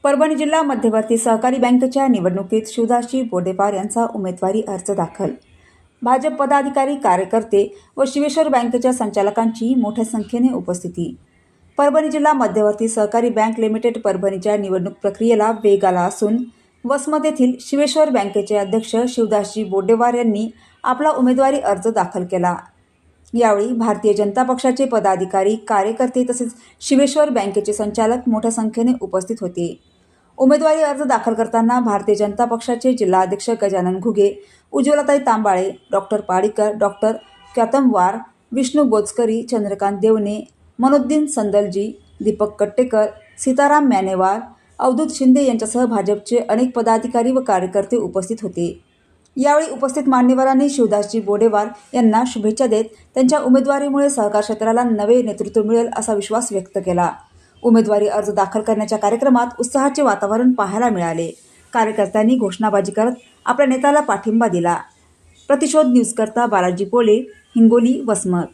परभणी जिल्हा मध्यवर्ती सहकारी बँकेच्या निवडणुकीत शिवदासजी बोडेपार यांचा उमेदवारी अर्ज दाखल. भाजप पदाधिकारी, कार्यकर्ते व शिवेश्वर बँकेच्या संचालकांची मोठ्या संख्येने उपस्थिती. परभणी जिल्हा मध्यवर्ती सहकारी बँक लिमिटेड परभणीच्या निवडणूक प्रक्रियेला वेग आला असून वसमत येथील शिवेश्वर बँकेचे अध्यक्ष शिवदासजी बोडेवार यांनी आपला उमेदवारी अर्ज दाखल केला. यावेळी भारतीय जनता पक्षाचे पदाधिकारी, कार्यकर्ते तसेच शिवेश्वर बँकेचे संचालक मोठ्या संख्येने उपस्थित होते. उमेदवारी अर्ज दाखल करताना भारतीय जनता पक्षाचे जिल्हाध्यक्ष गजानन घुगे, उज्ज्वलाताई तांबाळे, डॉक्टर पाडीकर, डॉक्टर क्यातमवार, विष्णू बोचकरी, चंद्रकांत देवणे, मनोद्दीन संदलजी, दीपक कट्टेकर, सीताराम म्यानेवार, अवधूत शिंदे यांच्यासह भाजपचे अनेक पदाधिकारी व कार्यकर्ते उपस्थित होते. यावेळी उपस्थित मान्यवरांनी शिवदासजी बोडेवार यांना शुभेच्छा देत त्यांच्या उमेदवारीमुळे सहकार क्षेत्राला नवे नेतृत्व मिळेल असा विश्वास व्यक्त केला. उमेदवारी अर्ज दाखल करण्याच्या कार्यक्रमात उत्साहाचे वातावरण पाहायला मिळाले. कार्यकर्त्यांनी घोषणाबाजी करत आपल्या नेत्याला पाठिंबा दिला. प्रतिशोध न्यूजकरता बालाजी पोले, हिंगोली, वसमत.